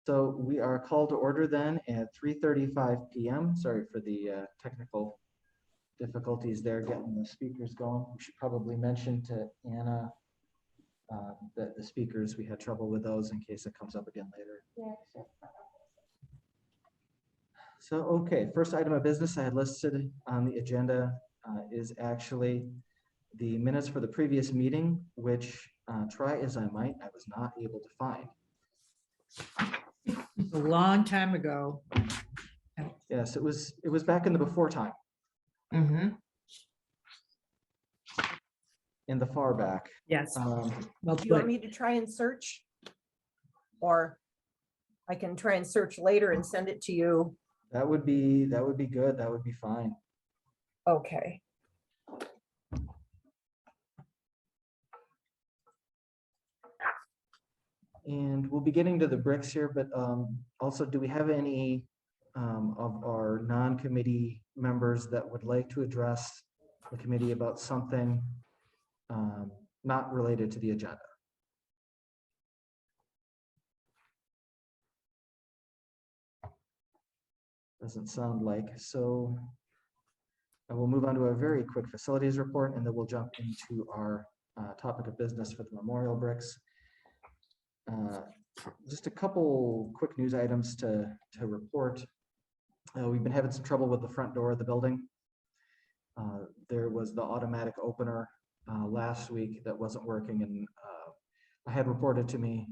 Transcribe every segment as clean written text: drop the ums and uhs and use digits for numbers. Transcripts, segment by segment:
So we are called to order then at 3:35 p.m. Sorry for the technical difficulties there getting the speakers going. We should probably mention to Anna that the speakers, we had trouble with those in case it comes up again later. Yeah, sure. So, okay, first item of business I had listed on the agenda is actually the minutes for the previous meeting, which try as I might, I was not able to find. A long time ago. Yes, it was back in the before time, in the far back. Yes. Well, Do you want me to try and search? Or I can try and search later and send it to you. That would be good. That would be fine. Okay. And we'll be getting to the bricks here, but also, do we have any of our non-committee members that would like to address the committee about something not related to the agenda? Doesn't sound like. So I will move on to a very quick facilities report, and then we'll jump into our topic of business for the memorial bricks. Just a couple quick news items to report. We've been having some trouble with the front door of the building. There was the automatic opener last week that wasn't working, and I had reported to me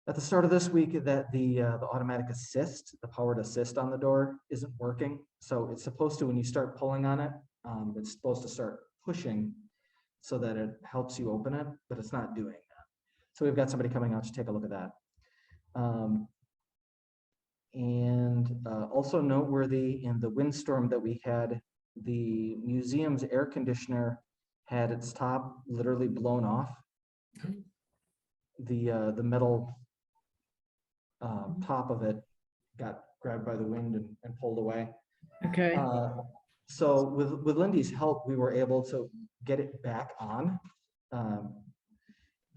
at the start of this week that the automatic assist, the powered assist on the door isn't working. So it's supposed to, when you start pulling on it, it's supposed to start pushing so that it helps you open it, but it's not doing that. So we've got somebody coming out to take a look at that. Also noteworthy, in the windstorm that we had, the museum's air conditioner had its top literally blown off. The metal top of it got grabbed by the wind and pulled away. okay. So with Lindy's help, we were able to get it back on,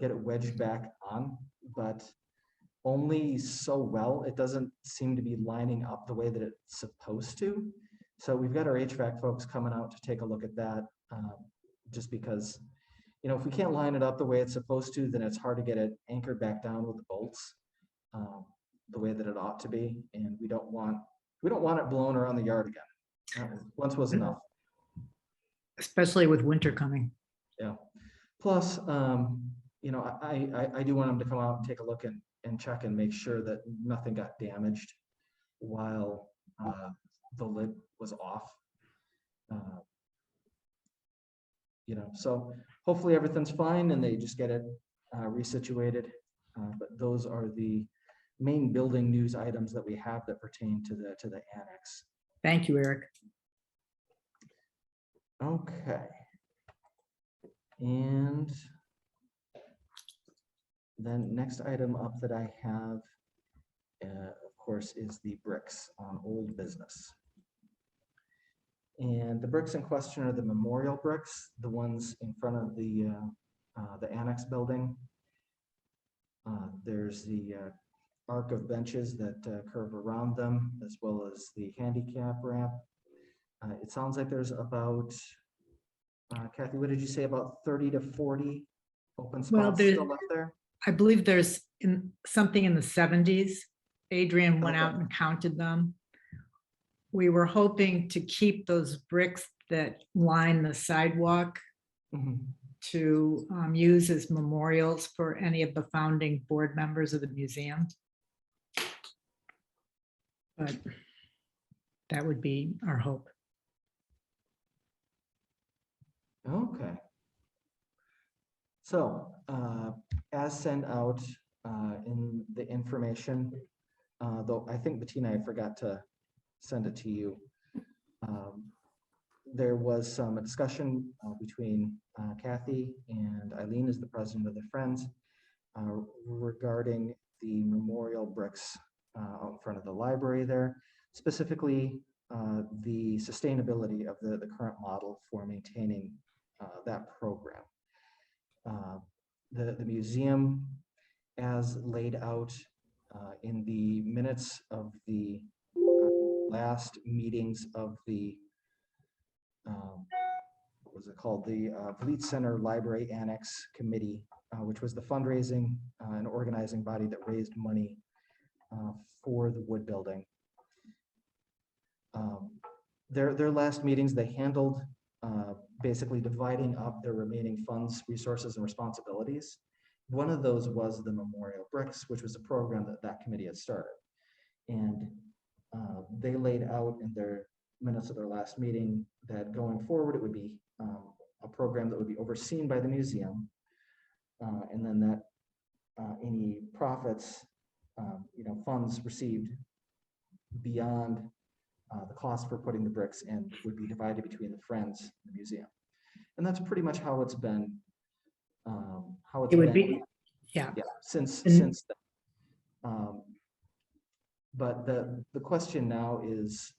get it wedged back on, but only so well. It doesn't seem to be lining up the way that it's supposed to. So we've got our HVAC folks coming out to take a look at that, just because, you know, if we can't line it up the way it's supposed to, then it's hard to get it anchored back down with the bolts the way that it ought to be. And we don't want it blown around the yard again. Once was enough. Especially with winter coming. Yeah. Plus, you know, I do want them to come out and take a look and check and make sure that nothing got damaged while the lid was off. You know, so hopefully everything's fine and they just get it resituated. But those are the main building news items that we have that pertain to the annex. Thank you, Eric. Okay. And then next item up that I have, of course, is the bricks on old business. And the bricks in question are the memorial bricks, the ones in front of the annex building. There's the arc of benches that curve around them, as well as the handicap ramp. It sounds like there's about, Kathy, what did you say, about 30 to 40 open spots still left there? I believe there's something in the 70s. Adrian went out and counted them. We were hoping to keep those bricks that line the sidewalk to use as memorials for any of the founding board members of the museum. But that would be our hope. Okay. So, as sent out in the information, though I think Bettina, I forgot to send it to you. There was some discussion between Kathy and Eileen, as the president of the Friends, regarding the memorial bricks out in front of the library there, specifically the sustainability of the current model for maintaining that program. The museum, as laid out in the minutes of the last meetings of the, what was it called? The Vliet Center Library Annex Committee, which was the fundraising and organizing body that raised money for the wood building. Their last meetings, they handled basically dividing up their remaining funds, resources, and responsibilities. One of those was the memorial bricks, which was a program that that committee had started. And they laid out in their minutes of their last meeting that going forward, it would be a program that would be overseen by the museum. And then that any profits, funds received beyond the cost for putting the bricks in would be divided between the Friends and the museum. And that's pretty much how it's been. It would be, yeah. Since And- then. But the question now is,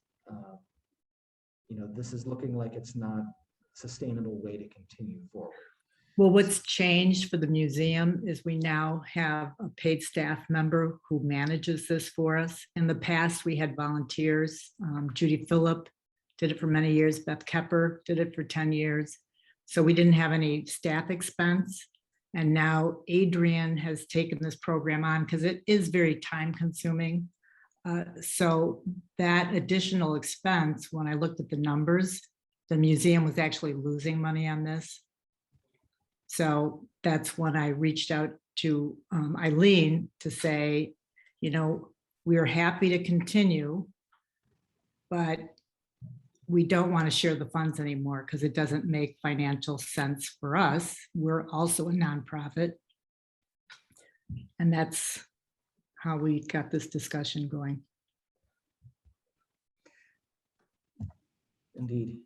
this is looking like it's not a sustainable way to continue forward. Well, what's changed for the museum is we now have a paid staff member who manages this for us. In the past, we had volunteers. Judy Phillip did it for many years. Beth Kepper did it for 10 years. So we didn't have any staff expense. And now Adrian has taken this program on because it is very time consuming. So that additional expense, when I looked at the numbers, the museum was actually losing money on this. So that's when I reached out to Eileen to say, we are happy to continue, but we don't want to share the funds anymore because it doesn't make financial sense for us. We're also a nonprofit. And that's how we got this discussion going. Indeed.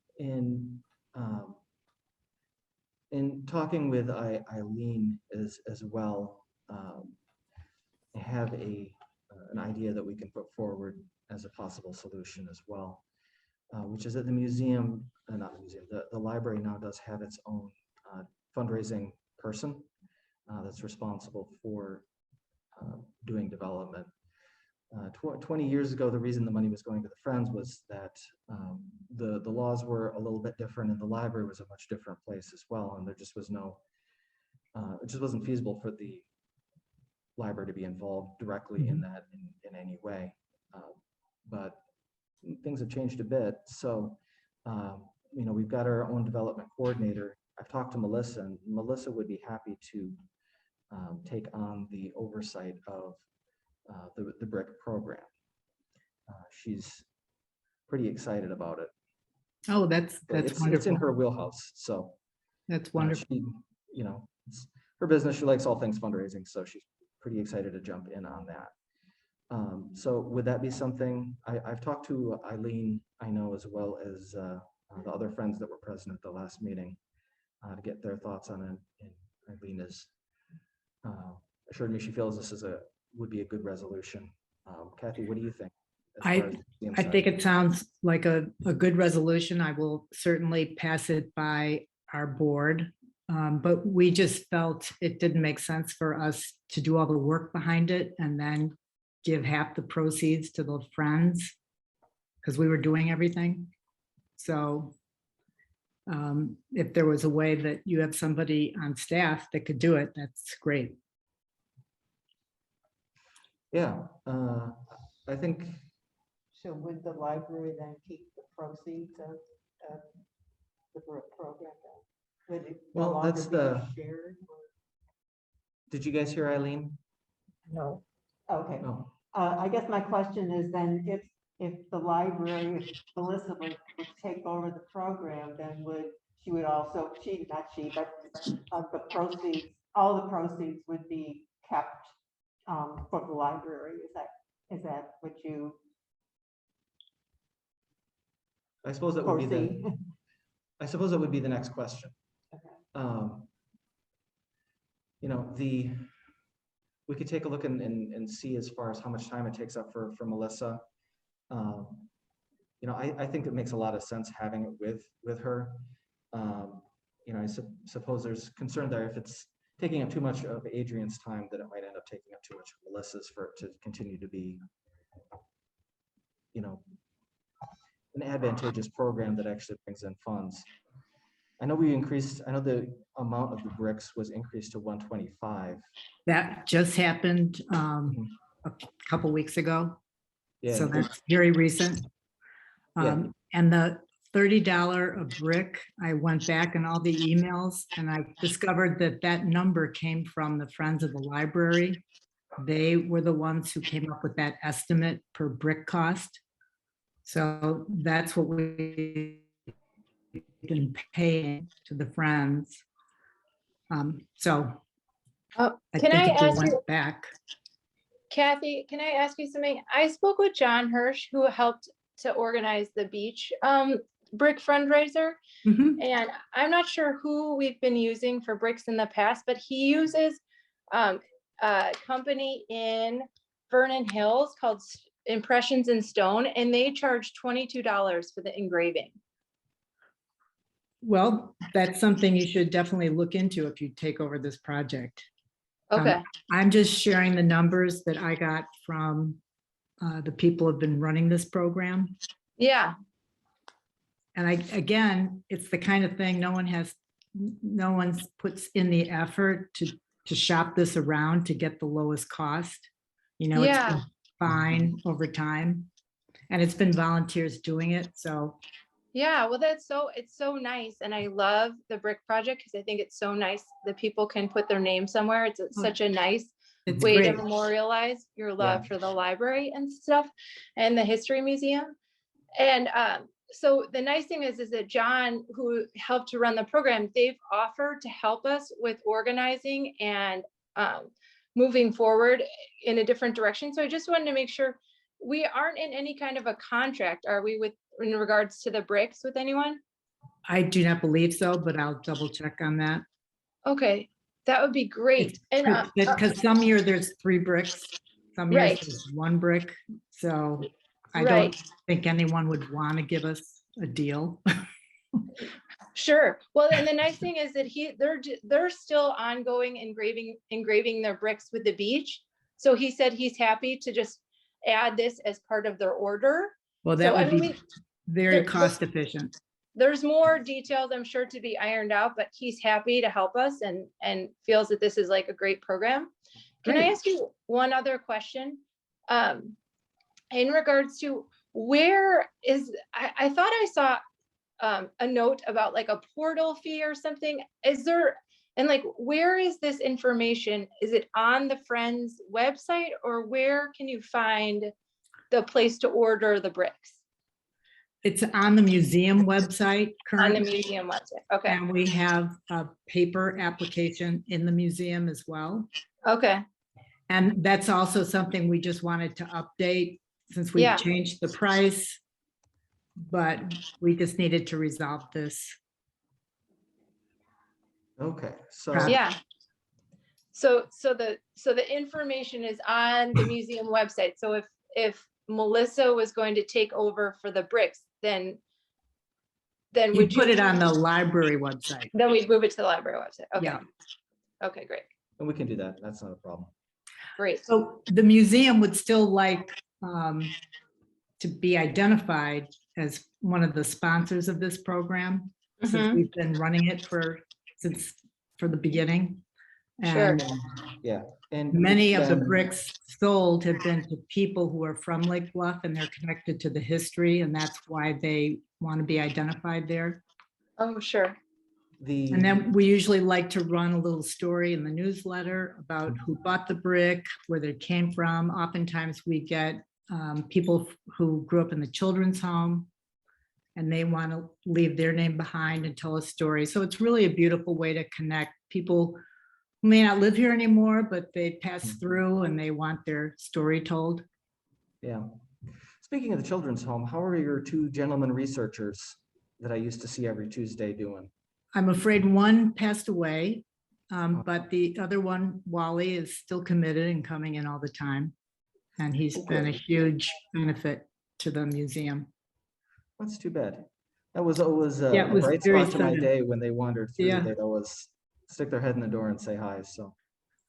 In talking with Eileen as well, I have an idea that we can put forward as a possible solution as well, which is that the museum, not the museum, the library now does have its own fundraising person that's responsible for doing development. 20 years ago, the reason the money was going to the Friends was that the laws were a little bit different and the library was a much different place as well. And there just was it just wasn't feasible for the library to be involved directly in that in any way. But things have changed a bit. So, we've got our own development coordinator. I've talked to Melissa, and Melissa would be happy to take on the oversight of the brick program. She's pretty excited about it. Oh, that's wonderful. It's in her wheelhouse. So That's wonderful. It's her business. She likes all things fundraising, so she's pretty excited to jump in on that. So would that be something? I've talked to Eileen, I know, as well as the other Friends that were present at the last meeting to get their thoughts on it. And Eileen has assured me she feels this would be a good resolution. Kathy, what do you think? I think it sounds like a good resolution. I will certainly pass it by our board. But we just felt it didn't make sense for us to do all the work behind it and then give half the proceeds to the Friends because we were doing everything. So if there was a way that you have somebody on staff that could do it, that's great. Yeah, I think. So would the library then keep the proceeds of the program? Would it no Well, longer that's be the. shared? Or? Did you guys hear Eileen? No. Okay. No. I guess my question is then if the library, if Melissa would take over the program, then she would also, but the proceeds, all the proceeds would be kept for the library. Is that what you I suppose that would be foresee? I suppose that would be the next question. Okay. We could take a look and see as far as how much time it takes up for Melissa. I think it makes a lot of sense having it with her. I suppose there's concern there taking up too much of Adrian's time, that it might end up taking up too much of Melissa's for it to continue to be, you know, an advantageous program that actually brings in funds. I know the amount of the bricks was increased to 125. That just happened a couple weeks ago. Yeah, So that's very recent. And the $30 a brick, I went back in all the emails and I discovered that that number came from the Friends of the Library. They were the ones who came up with that estimate per brick cost. So that's what we've been paying to the Friends. So Oh, I can think I if we ask you, went back, Kathy, can I ask you something? I spoke with John Hirsch, who helped to organize the beach brick fundraiser. Mhm. And I'm not sure who we've been using for bricks in the past, but he uses a company in Vernon Hills called Impressions in Stone, and they charge $22 for the engraving. Well, that's something you should definitely look into if you take over this project. Okay. I'm just sharing the numbers that I got from the people who have been running this program. Yeah. And again, it's the kind of thing no one puts in the effort to shop this around to get the lowest cost. You know, it's Yeah. been fine over time. And it's been volunteers doing it. So Yeah, well, it's so nice. And I love the brick project because I think it's so nice that people can put their name somewhere. It's such a nice it's way to great. memorialize your love for the library and stuff and the history museum. And so the nice thing is that John, who helped to run the program, they've offered to help us with organizing and moving forward in a different direction. So I just wanted to make sure we aren't in any kind of a contract, are we, in regards to the bricks with anyone? I do not believe so, but I'll double check on that. Okay, that would be great. And Because some year there's 3 bricks, some years Right. there's 1 brick. So I don't right, think anyone would want to give us a deal. sure. Well, and the nice thing is that they're still ongoing engraving their bricks with the beach. So he said he's happy to just add this as part of their order. Well, that So, would I mean, be very there- cost efficient. There's more details, I'm sure, to be ironed out, but he's happy to help us and feels that this is like a great program. Can I Great. ask you one other question? In regards to where is, I thought I saw a note about like a portal fee or something. Is there, and like, where is this information? Is it on the Friends website, or where can you find the place to order the bricks? It's on the museum website On the currently, museum website. Okay. and we have a paper application in the museum as well. Okay. And that's also something we just wanted to update since we've Yeah. changed the price. But we just needed to resolve this. Okay, so. Yeah. So the information is on the museum website. So if Melissa was going to take over for the bricks, then You would put it on the library website. Then we'd move it to the library website. Okay. Yeah. Okay, great. And we can do that. That's not a problem. Great. So the museum would still like to be identified as one of the sponsors of this program, since Mhm. we've been running it for the beginning. Sure. And Yeah. And many it's of the been- bricks sold have been to people who are from Lake Bluff and they're connected to the history, and that's why they want to be identified there. Oh, sure. And then we usually like to run a little story in the newsletter about who bought the brick, where they came from. Oftentimes we get people who grew up in the children's home and they want to leave their name behind and tell a story. So it's really a beautiful way to connect people who may not live here anymore, but they pass through and they want their story told. Yeah. Speaking of the children's home, how are your 2 gentlemen researchers that I used to see every Tuesday doing? I'm afraid one passed away, but the other one, Wally, is still committed and coming in all the time. And he's been a huge benefit to the museum. That's too bad. That was always a Yeah, it was bright very spot to my sudden. day when they wandered through. Yeah. They'd always stick their head in the door and say hi. So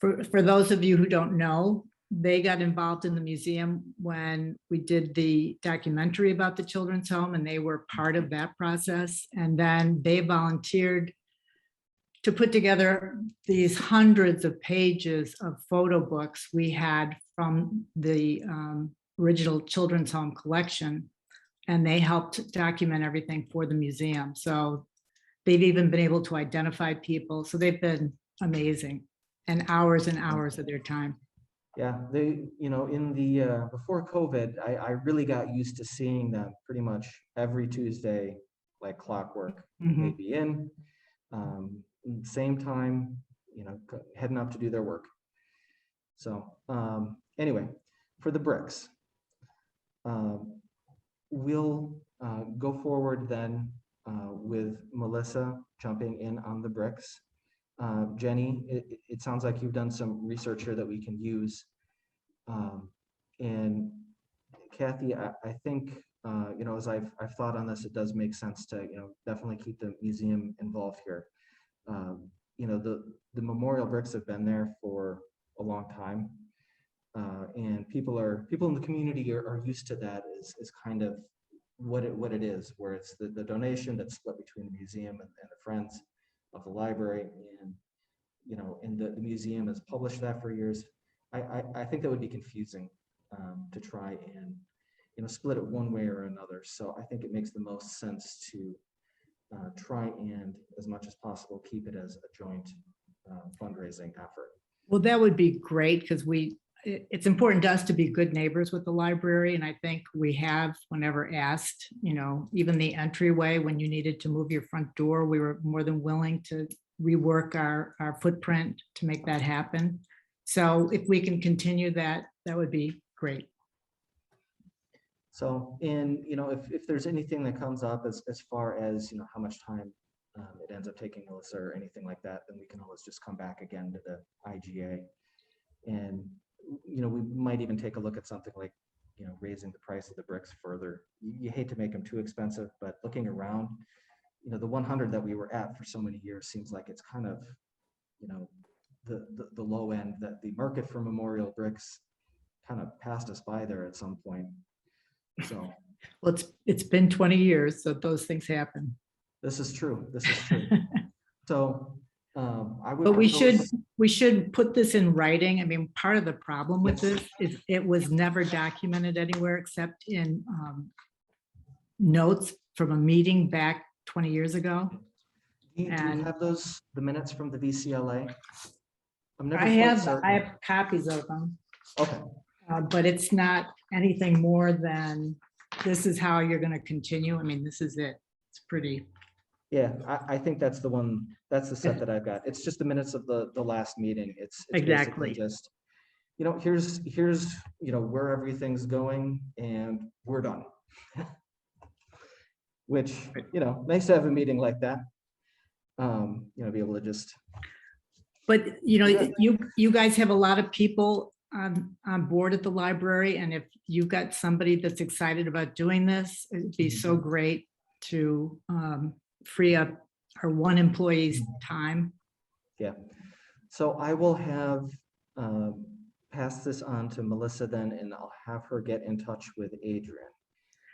For those of you who don't know, they got involved in the museum when we did the documentary about the children's home, and they were part of that process. And then they volunteered to put together these hundreds of pages of photo books we had from the original children's home collection. And they helped document everything for the museum. So they've even been able to identify people. So they've been amazing, and hours of their time. yeah, they, in the, before COVID, I really got used to seeing them pretty much every Tuesday, like clockwork. Mhm. They'd be in, same time, heading up to do their work. So anyway, for the bricks, we'll go forward then with Melissa jumping in on the bricks. Jenny, it sounds like you've done some research here that we can use. And Kathy, I think, as I've thought on this, it does make sense to, definitely keep the museum involved here. The memorial bricks have been there for a long time. And people in the community are used to that is kind of what it is, where it's the donation that's split between the museum and the friends of the library, and the museum has published that for years. I think that would be confusing to try and split it one way or another. So I think it makes the most sense to try and, as much as possible, keep it as a joint fundraising effort. Well, that would be great, because it's important to us to be good neighbors with the library. And I think we have, whenever asked, even the entryway, when you needed to move your front door, we were more than willing to rework our footprint to make that happen. So if we can continue that, that would be great. So, and if there's anything that comes up as far as how much time it ends up taking Melissa or anything like that, then we can always just come back again to the IGA, and we might even take a look at something like raising the price of the bricks further. You hate to make them too expensive, but looking around, the 100 that we were at for so many years seems like it's kind of the low end, that the market for memorial bricks kind of passed us by there at some point. So, Well, it's been 20 years, so those things happen. this is true. So I would. But we propose- should put this in writing. I mean, part of the problem with this is it was never documented anywhere except in notes from a meeting back 20 years ago. Do you and- have the minutes from the VCLA? I'm never I quite have certain. copies of them, Okay, but it's not anything more than, this is how you're going to continue. I mean, this is it. It's pretty. yeah, I think that's the one, that's the set that I've got. It's just the minutes of the last meeting. It's Exactly. basically just, here's where everything's going, and we're done. Which, nice to have a meeting like that. Be able to just, But, Yeah. you guys have a lot of people on board at the library, and if you've got somebody that's excited about doing this, it'd be so great to free up our one employee's time. yeah. So I will have pass this on to Melissa then, and I'll have her get in touch with Adrian,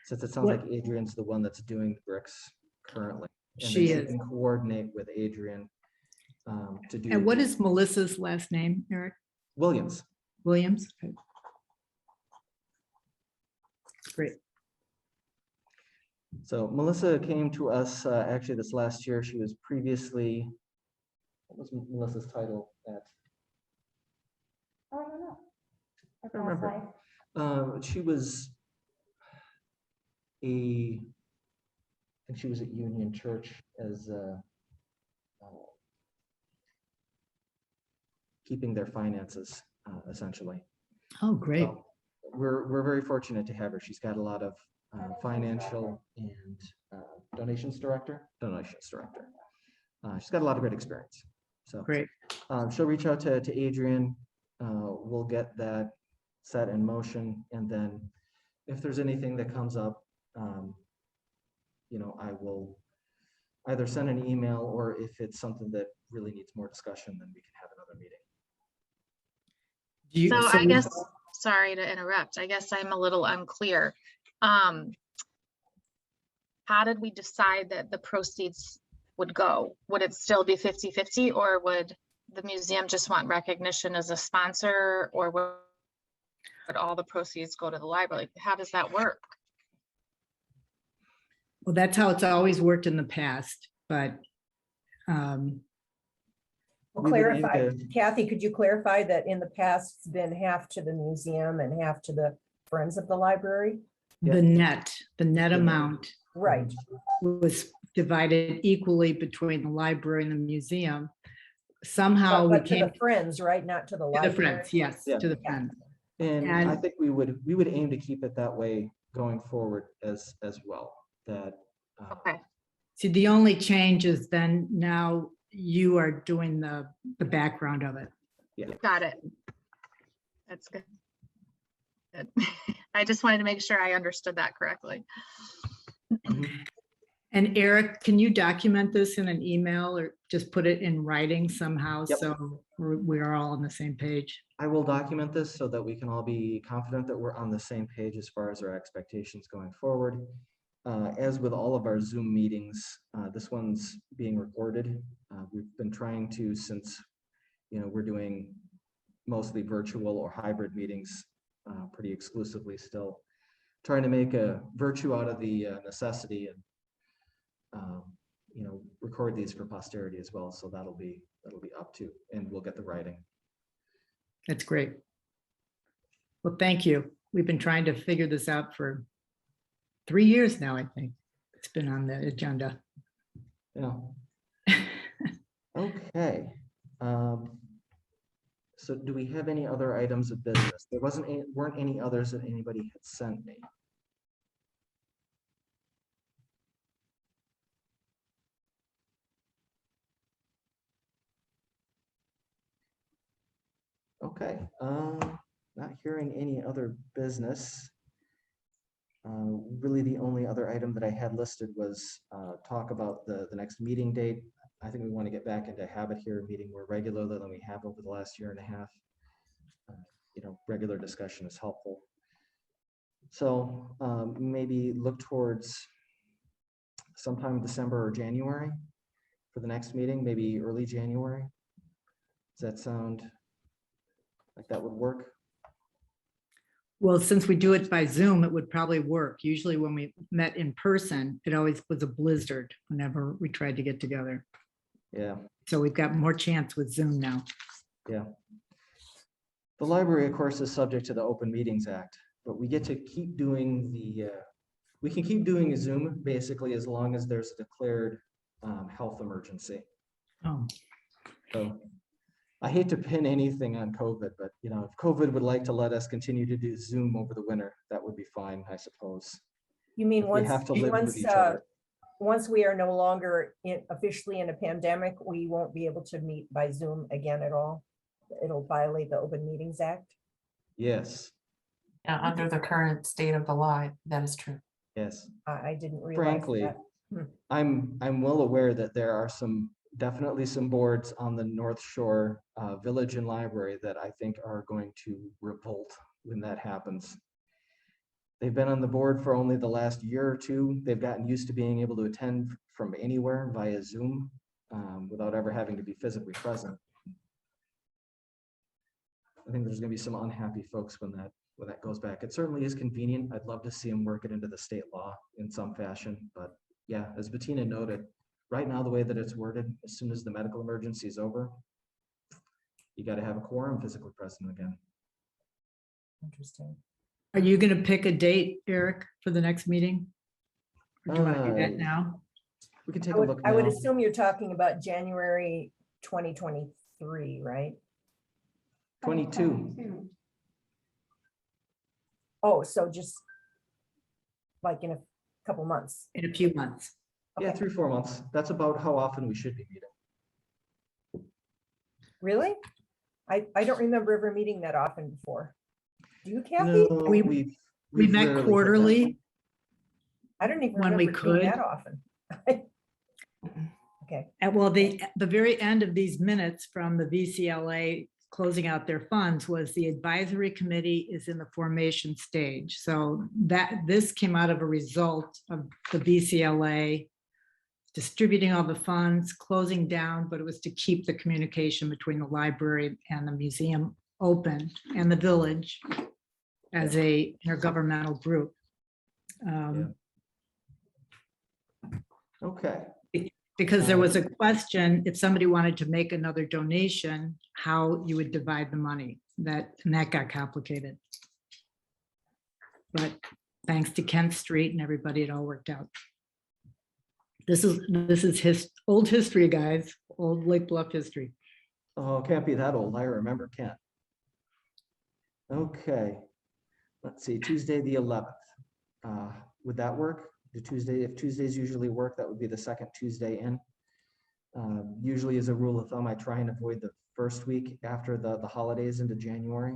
since it sounds What- like Adrian's the one that's doing the bricks currently. And She then is. can coordinate with Adrian to do. And what is Melissa's last name, Eric? Williams? Williams? Okay. Great. So Melissa came to us actually this last year. She was previously, what was Melissa's title at? I don't know. I don't remember. She was I think she was at Union Church as keeping their finances essentially. Oh, great. So we're very fortunate to have her. She's got a lot of financial and donations director. She's got a lot of great experience. So Great. she'll reach out to Adrian. We'll get that set in motion, and then if there's anything that comes up, I will either send an email, or if it's something that really needs more discussion, then we can have another meeting. Do you- So so I we- guess, sorry to interrupt, I guess I'm a little unclear. How did we decide that the proceeds would go? Would it still be 50-50, or would the museum just want recognition as a sponsor, or would all the proceeds go to the library? How does that work? Well, that's how it's always worked in the past, but We would aim Clarify, to- Kathy, could you clarify that in the past it's been half to the museum and half to the Friends of the Library? the net amount Right, was divided equally between the library and the museum. Somehow we but to came the Friends, right, not to the to the library? Friends, yes, Yeah. to the Friends. And I And- think we would aim to keep it that way going forward as well, that. Okay, See, the only change is then now you are doing the background of it. got it. That's good. Good. I just wanted to make sure I understood that correctly. Mhm. And Eric, can you document this in an email or just put it in writing somehow? Yep. So we're all on the same page. I will document this so that we can all be confident that we're on the same page as far as our expectations going forward. As with all of our Zoom meetings, this one's being recorded. We've been trying to, since we're doing mostly virtual or hybrid meetings pretty exclusively still, trying to make a virtue out of the necessity and record these for posterity as well. So that'll be up to, and we'll get the writing. That's great. Well, thank you. We've been trying to figure this out for 3 years now, I think. It's been on the agenda. Yeah. Okay. So do we have any other items of business? There weren't any others that anybody had sent me. Okay, not hearing any other business. Really, the only other item that I had listed was talk about the next meeting date. I think we want to get back into habit here, meeting more regularly than we have over the last year and a half. Regular discussion is helpful. So maybe look towards sometime December or January for the next meeting, maybe early January. Does that sound like that would work? Well, since we do it by Zoom, it would probably work. Usually when we met in person, it always was a blizzard whenever we tried to get together. Yeah. So we've got more chance with Zoom now. Yeah. The library, of course, is subject to the Open Meetings Act, but we get to keep doing we can keep doing a Zoom basically as long as there's a declared health emergency. Oh, So I hate to pin anything on COVID, but if COVID would like to let us continue to do Zoom over the winter, that would be fine, I suppose. You mean If we once, have to live with once, each other. once we are no longer officially in a pandemic, we won't be able to meet by Zoom again at all? It'll violate the Open Meetings Act? Yes, Yeah, under the current state of the law, that is true. yes. I didn't realize Frankly, that. I'm well aware that there are definitely some boards on the North Shore Village and Library that I think are going to revolt when that happens. They've been on the board for only the last year or two. They've gotten used to being able to attend from anywhere via Zoom without ever having to be physically present. I think there's going to be some unhappy folks when that goes back. It certainly is convenient. I'd love to see them work it into the state law in some fashion, but yeah, as Bettina noted, right now, the way that it's worded, as soon as the medical emergency is over, you got to have a quorum physically present again. Interesting. are you going to pick a date, Eric, for the next meeting? Or do you want to do that now? We can take I a would, look I would now. assume you're talking about January 2023, right? 22. Oh, so just like in a couple months. In a few months. Yeah, Okay. 3-4 months. That's about how often we should be meeting. Really? I don't remember ever meeting that often before. Do you, Kathy? No, We we've met rarely hit that. quarterly. I don't even when we remember it being could. that often. Well, the very end of these minutes from the VCLA closing out their funds was the advisory committee is in the formation stage. So this came out of a result of the VCLA distributing all the funds, closing down, but it was to keep the communication between the library and the museum open and the village as a intergovernmental group. Okay. Because there was a question, if somebody wanted to make another donation, how you would divide the money. And that got complicated. But thanks to Kent Street and everybody, it all worked out. This is old history, guys, old Lake Bluff history. Oh, it can't be that old. I remember Kent. Okay. Let's see, Tuesday, the 11th. Would that work? If Tuesdays usually work, that would be the second Tuesday in. Usually as a rule of thumb, I try and avoid the first week after the holidays into January.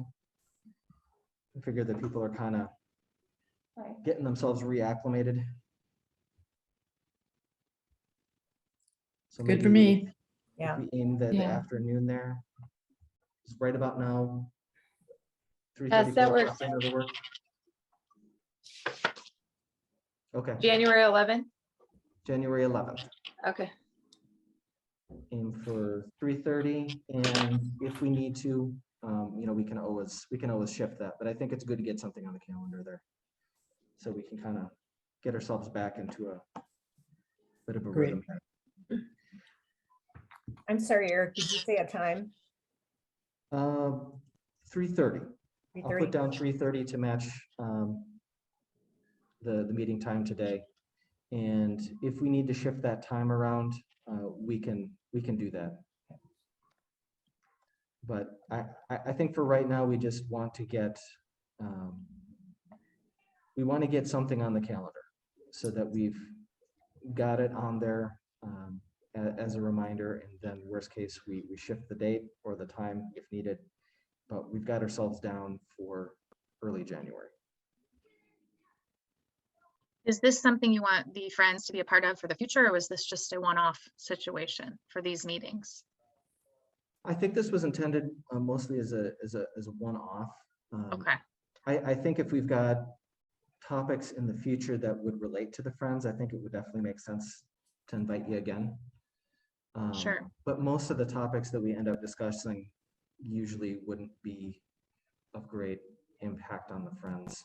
I figure that people are kind of getting themselves reacclimated. So Good for maybe me. Yeah. if we aim the Yeah. afternoon there. It's right about now. Yes, that 3:34, works. that'll work. Okay, January 11th. January 11th. Okay. Aim for 3:30, and if we need to, we can always shift that. But I think it's good to get something on the calendar there, so we can kind of get ourselves back into a bit of a Great. rhythm. I'm sorry, Eric, did you say a time? 3:30. I'll 3:30? put down 3:30 to match the meeting time today. And if we need to shift that time around, we can do that. But I think for right now, we just want to get something on the calendar so that we've got it on there as a reminder, and then worst case, we shift the date or the time if needed. But we've got ourselves down for early January. Is this something you want the Friends to be a part of for the future, or was this just a one-off situation for these meetings? I think this was intended mostly as a one-off. Okay, I think if we've got topics in the future that would relate to the Friends, I think it would definitely make sense to invite you again. Sure. But most of the topics that we end up discussing usually wouldn't be of great impact on the Friends.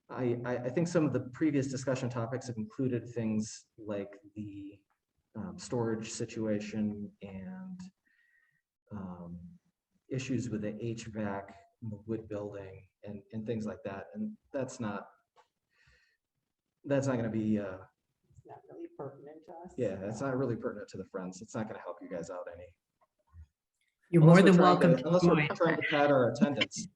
I think some of the previous discussion topics have included things like the storage situation and issues with the HVAC in the wood building and things like that. And that's not going to be It's not really pertinent to us. yeah, it's not really pertinent to the Friends. It's not going to help you guys out any. You're Unless more we're than trying welcome to- to Unless we're join. trying to pad our attendance.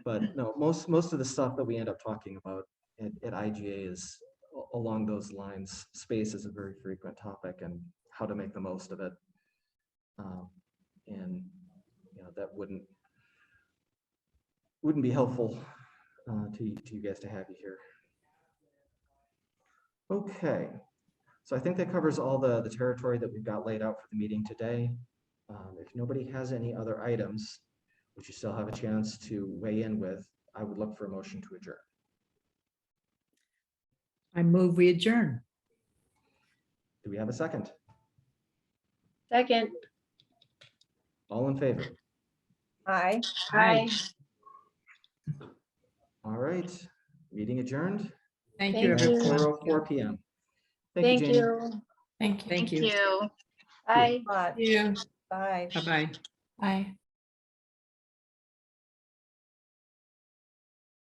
But no, most of the stuff that we end up talking about at IGA is along those lines. Space is a very frequent topic, and how to make the most of it. And that wouldn't be helpful to you guys to have you here. Okay, so I think that covers all the territory that we've got laid out for the meeting today. If nobody has any other items, which you still have a chance to weigh in with, I would look for a motion to adjourn. I move we adjourn. Do we have a second? Second. All in favor? Aye. Hi. All right, meeting adjourned. Thank you, Thank you. everyone. 4:04 p.m. Thank Janie. you. Thank you. Thank thank you. you. Bye. Bye. You. Bye. Bye-bye. Bye.